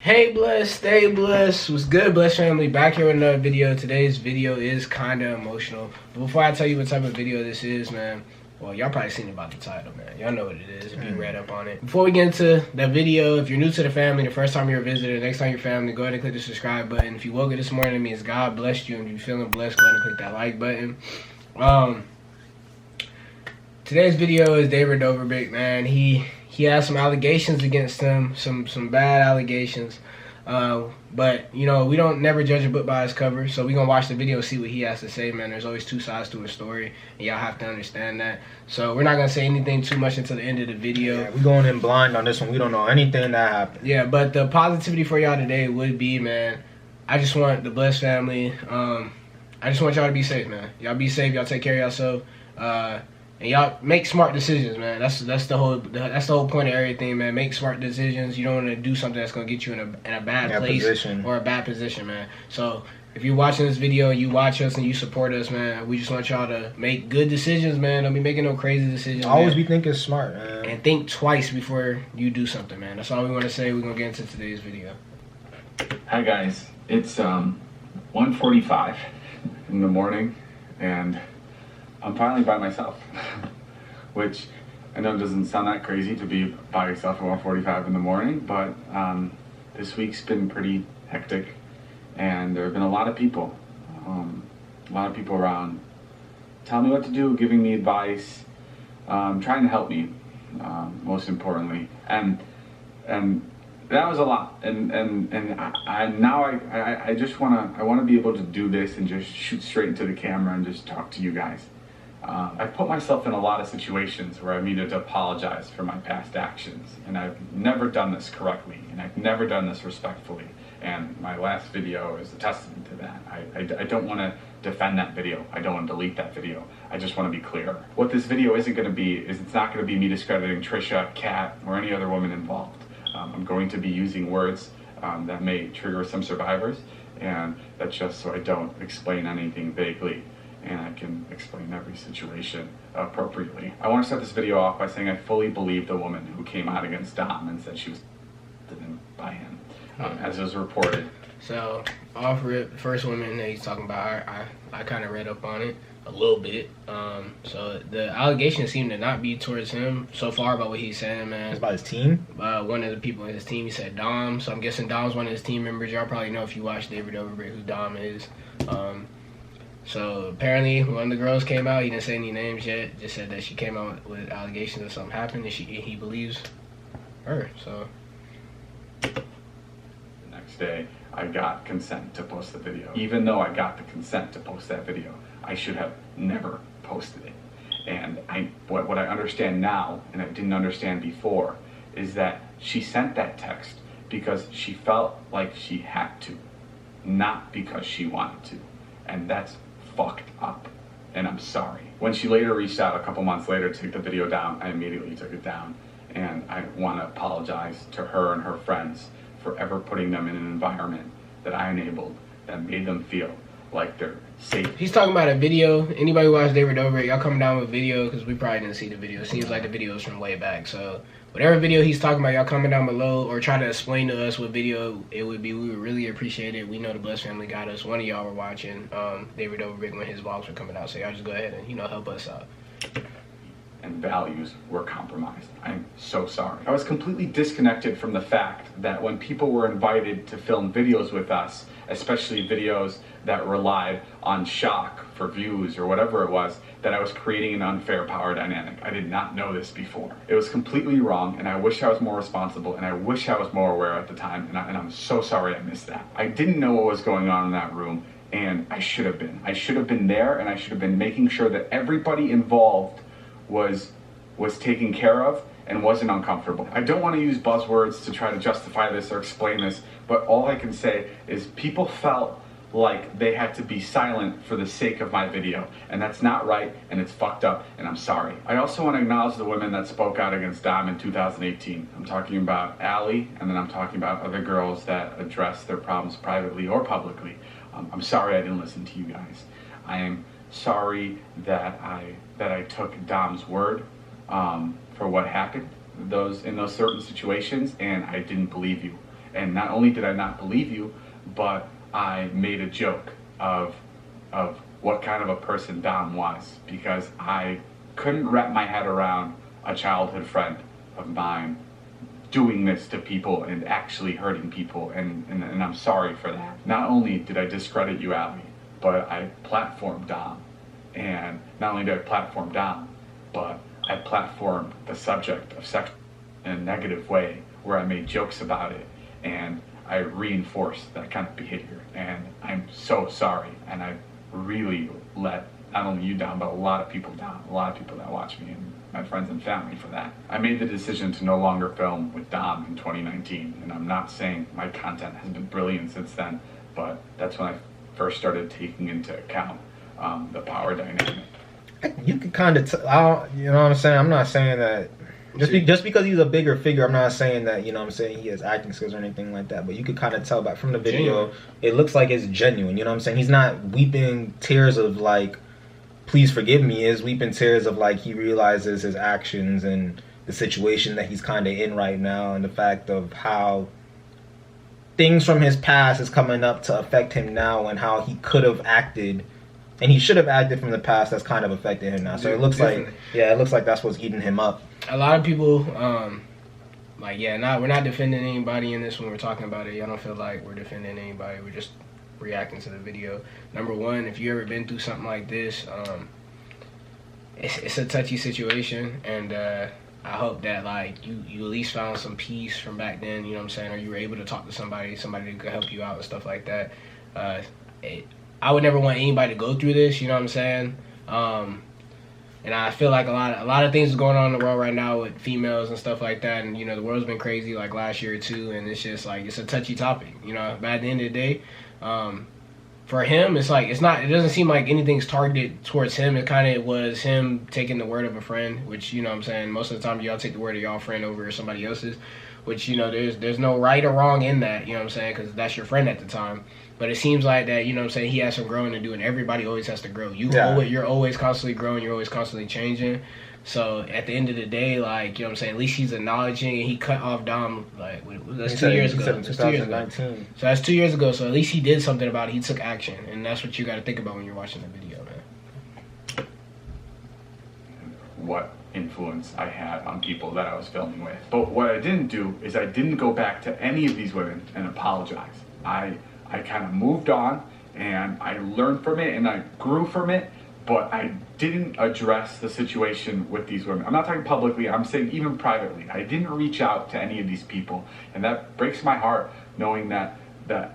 Hey blessed, stay blessed. What's good, blessed family? Back here with another video. Today's video is kind of emotional. But before I tell you what type of video this is, man, well, y'all probably seen about the title, man. Y'all know what it is if you read up on it. Before we get into that video, if you're new to the family, the first time you're a visitor, next time you're family, go ahead and click the subscribe button. If you woke up this morning, it means God blessed you. And if you're feeling blessed, go ahead and click that like button. Today's video is David Dobrik, man. He has some allegations against him, some bad allegations. But you know, we don't never judge a book by its cover, so we're gonna watch the video, see what he has to say, man. There's always two sides to a story, and y'all have to understand that. So we're not gonna say anything too much until the end of the video. Yeah, we're going in blind on this one. We don't know anything that happened. Yeah, but the positivity for y'all today would be, man, I just want the blessed family, I just want y'all to be safe, man. Y'all be safe, y'all take care of yourself, and y'all make smart decisions, man. That's the whole point of everything, man. Make smart decisions. You don't want to do something that's gonna get you in a bad place or a bad position, man. So if you're watching this video, you watch us and you support us, man. We just want y'all to make good decisions, man. Don't be making no crazy decisions. Always be thinking smart, man. And think twice before you do something, man. That's all we want to say. We're gonna get into today's video. Hi guys, it's 1:45 in the morning, and I'm finally by myself, which I know doesn't sound that crazy to be by yourself at 1:45 in the morning, but this week's been pretty hectic, and there have been a lot of people around telling me what to do, giving me advice, trying to help me, most importantly, and that was a lot, and I just want to be able to do this and just shoot straight into the camera and just talk to you guys. I've put myself in a lot of situations where I've needed to apologize for my past actions, and I've never done this correctly, and I've never done this respectfully, and my last video is a testament to that. I don't want to defend that video. I don't want to delete that video. I just want to be clear. What this video isn't going to be is it's not going to be me discrediting Trisha, Kat, or any other woman involved. I'm going to be using words that may trigger some survivors, and that's just so I don't explain anything vaguely, and I can explain every situation appropriately. I want to start this video off by saying I fully believe the woman who came out against Dom and said she was by him, as it was reported. So, off rip, the first woman that he's talking about, I kind of read up on it a little bit. So the allegations seem to not be towards him so far about what he's saying, man. It's about his team? One of the people in his team, he said Dom. So I'm guessing Dom's one of his team members. Y'all probably know if you watch David Dobrik who Dom is. So apparently one of the girls came out. He didn't say any names yet. Just said that she came out with allegations that something happened, and he believes her. So the next day, I got consent to post the video. Even though I got the consent to post that video, I should have never posted it. And what I understand now, and I didn't understand before, is that she sent that text because she felt like she had to, not because she wanted to. And that's fucked up, and I'm sorry. When she later reached out a couple months later to take the video down, I immediately took it down, and I want to apologize to her and her friends for ever putting them in an environment that I enabled that made them feel like they're safe. He's talking about a video. Anybody who watched David Dobrik, y'all coming down with video, because we probably didn't see the video. It seems like the video is from way back. So whatever video he's talking about, y'all comment down below or try to explain to us what video it would be. We would really appreciate it. We know the Blessed family got us. One of y'all were watching David Dobrik when his vlogs were coming out. So y'all just go ahead and, help us out. And values were compromised. I'm so sorry. I was completely disconnected from the fact that when people were invited to film videos with us, especially videos that relied on shock for views or whatever it was, that I was creating an unfair power dynamic. I did not know this before. It was completely wrong, and I wish I was more responsible, and I wish I was more aware at the time, and I'm so sorry I missed that. I didn't know what was going on in that room, and I should have been. I should have been there, and I should have been making sure that everybody involved was taken care of and wasn't uncomfortable. I don't want to use buzzwords to try to justify this or explain this, but all I can say is people felt like they had to be silent for the sake of my video, and that's not right, and it's fucked up, and I'm sorry. I also want to acknowledge the women that spoke out against Dom in 2018. I'm talking about Allie, and then I'm talking about other girls that addressed their problems privately or publicly. I'm sorry I didn't listen to you guys. I am sorry that I took Dom's word for what happened in those certain situations, and I didn't believe you. And not only did I not believe you, but I made a joke of what kind of a person Dom was, because I couldn't wrap my head around a childhood friend of mine doing this to people and actually hurting people, and I'm sorry for that. Not only did I discredit you, Ali, but I platformed Dom. And not only did I platform Dom, but I platformed the subject of sex in a negative way, where I made jokes about it, and I reinforced that kind of behavior. And I'm so sorry, and I really let not only you down, but a lot of people down, a lot of people that watch me and my friends and family for that. I made the decision to no longer film with Dom in 2019, and I'm not saying my content has been brilliant since then, but that's when I first started taking into account the power dynamic. You could kind of, you know what I'm saying? I'm not saying that just because he's a bigger figure, I'm not saying that, you know what I'm saying, he has acting skills or anything like that, but you could kind of tell back from the video, it looks like it's genuine, you know what I'm saying? He's not weeping tears of like, please forgive me, is weeping tears of like he realizes his actions and the situation that he's kind of in right now, and the fact of how things from his past is coming up to affect him now, and how he could have acted and he should have acted from the past that's kind of affected him now. So it looks Definitely. it looks like that's what's eating him up. A lot of people, we're not defending anybody in this when we're talking about it. I don't feel like we're defending anybody. We're just reacting to the video. Number one, if you ever been through something like this, it's a touchy situation, and I hope that like you at least found some peace from back then, you know what I'm saying, or you were able to talk to somebody that could help you out and stuff like that. I would never want anybody to go through this, you know what I'm saying? And I feel like a lot of things is going on in the world right now with females and stuff like that, and you know the world's been crazy like last year too, and it's just like it's a touchy topic, you know. But at the end of the day, for him, it's like it doesn't seem like anything's targeted towards him. It kind of was him taking the word of a friend, which, you know what I'm saying, most of the time y'all take the word of y'all friend over somebody else's, which, you know, there's no right or wrong in that, you know what I'm saying, because that's your friend at the time. But it seems like that, you know what I'm saying, he has some growing to do, and everybody always has to grow. You're always constantly growing, you're always constantly changing. So at the end of the day, like, you know what I'm saying, at least he's acknowledging, and he cut off Dom, like, that's 2 years ago. That's 2 years ago. So that's 2 years ago, so at least he did something about it. He took action, and that's what you got to think about when you're watching the video, man. What influence I had on people that I was filming with. But what I didn't do is I didn't go back to any of these women and apologize. I kind of moved on, and I learned from it, and I grew from it, but I didn't address the situation with these women. I'm not talking publicly, I'm saying even privately. I didn't reach out to any of these people, and that breaks my heart, knowing that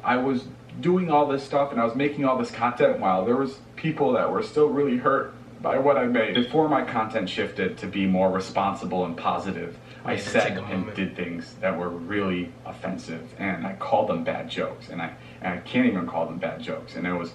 I was doing all this stuff and I was making all this content while there was people that were still really hurt by what I made. Before my content shifted to be more responsible and positive, I said and did things that were really offensive, and I called them bad jokes, and I can't even call them bad jokes, and it was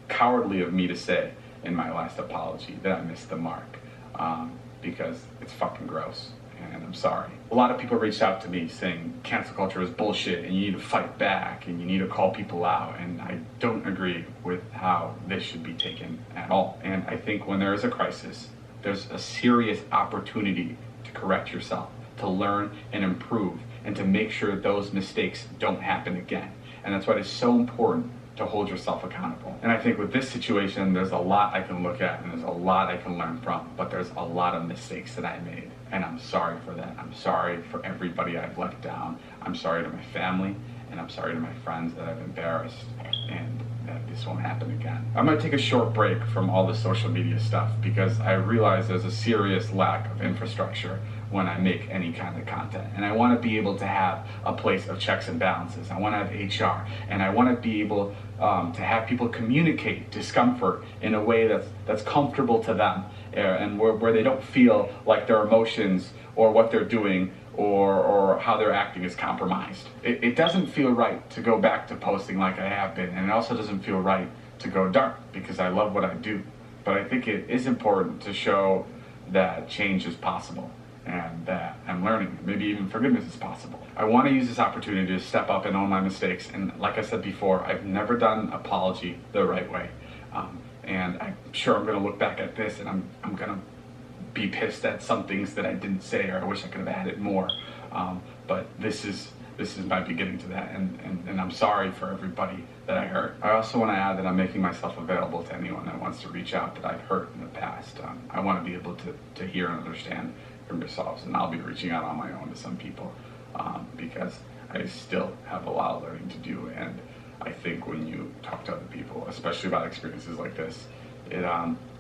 cowardly of me to say in my last apology that I missed the mark, because it's fucking gross, and I'm sorry. A lot of people reached out to me saying cancel culture is bullshit and you need to fight back and you need to call people out, and I don't agree with how this should be taken at all. And I think when there is a crisis, there's a serious opportunity to correct yourself, to learn and improve, and to make sure those mistakes don't happen again. And that's why it's so important to hold yourself accountable. And I think with this situation, there's a lot I can look at and there's a lot I can learn from, but there's a lot of mistakes that I made, and I'm sorry for that. I'm sorry for everybody I've let down. I'm sorry to my family, and I'm sorry to my friends that I've embarrassed, and that this won't happen again. I'm gonna take a short break from all the social media stuff because I realize there's a serious lack of infrastructure when I make any kind of content. And I want to be able to have a place of checks and balances. I want to have HR, and I want to be able to have people communicate discomfort in a way that's comfortable to them, and where they don't feel like their emotions or what they're doing or how they're acting is compromised. It doesn't feel right to go back to posting like I have been, and it also doesn't feel right to go dark because I love what I do. But I think it is important to show that change is possible, and that I'm learning, maybe even forgiveness is possible. I want to use this opportunity to step up and own my mistakes, and like I said before, I've never done apology the right way. And I'm sure I'm going to look back at this and I'm going to be pissed at some things that I didn't say, or I wish I could have added more. But this is this is my beginning to that, and I'm sorry for everybody that I hurt. I also want to add that I'm making myself available to anyone that wants to reach out that I've hurt in the past. I want to be able to hear and understand from yourselves, and I'll be reaching out on my own to some people because I still have a lot of learning to do, and I think when you talk to other people, especially about experiences like this, it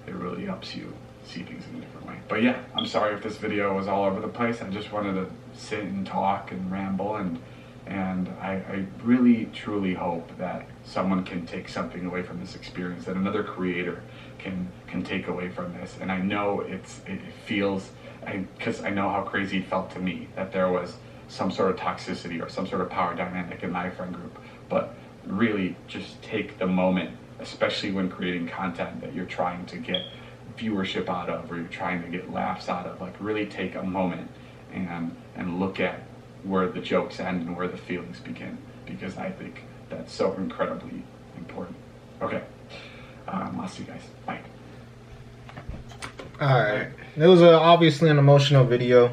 really helps you see things in a different way. But yeah, I'm sorry if this video was all over the place. I just wanted to sit and talk and ramble, and I really truly hope that someone can take something away from this experience, that another creator can take away from this. And I know it feels, because I know how crazy it felt to me that there was some sort of toxicity or some sort of power dynamic in my friend group. But really just take the moment, especially when creating content that you're trying to get viewership out of, or you're trying to get laughs out of, like really take a moment and look at where the jokes end and where the feelings begin, because I think that's so incredibly important. Okay, I'll see you guys. Bye. All right. It was obviously an emotional video.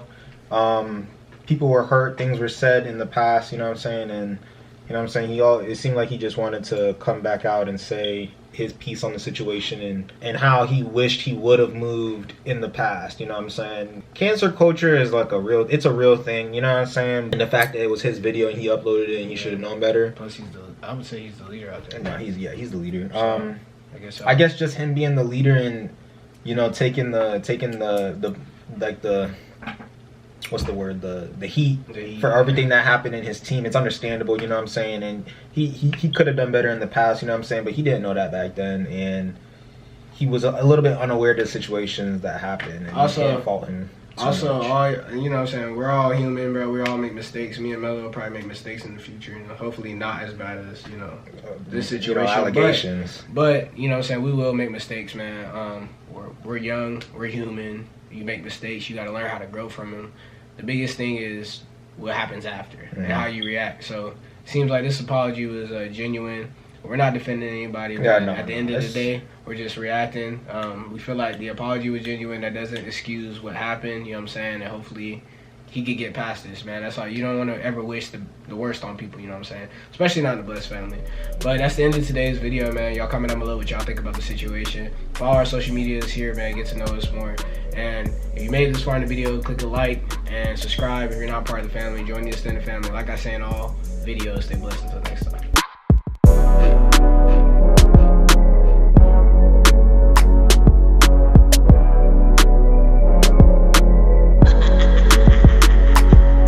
People were hurt. Things were said in the past. You know what I'm saying? And you know what I'm saying? It seemed like he just wanted to come back out and say his piece on the situation and how he wished he would have moved in the past. You know what I'm saying? Cancer culture is like it's a real thing. You know what I'm saying? And the fact that it was his video and he uploaded it and he should have known better. Plus, I would say he's the leader out there. No, he's the leader. So, I guess just him being the leader and, you know, taking the what's the word, the heat for everything that happened in his team. It's understandable, you know what I'm saying? And he could have done better in the past, you know what I'm saying? But he didn't know that back then, and he was a little bit unaware of the situations that happened, and also, you can't fault him also much. You know what I'm saying, we're all human, bro. We all make mistakes. Me and Mellow will probably make mistakes in the future, you know, hopefully not as bad as, you know, this situation. You know, allegations. But you know what I'm saying, we will make mistakes, man. We're young, we're human. You make mistakes, you got to learn how to grow from them. The biggest thing is what happens after and how you react. So it seems like this apology was genuine. We're not defending anybody. But at the end of the day, we're just reacting. We feel like the apology was genuine. That doesn't excuse what happened. You know what I'm saying? And hopefully he could get past this, man. That's all. You don't want to ever wish the worst on people, you know what I'm saying? Especially not in the Bless family. But that's the end of today's video, man. Y'all comment down below what y'all think about the situation. Follow our social medias here, man. Get to know us more. And if you made it this far in the video, click a like and subscribe if you're not part of the family. Join the extended family. Like I say in all videos, stay blessed until next time.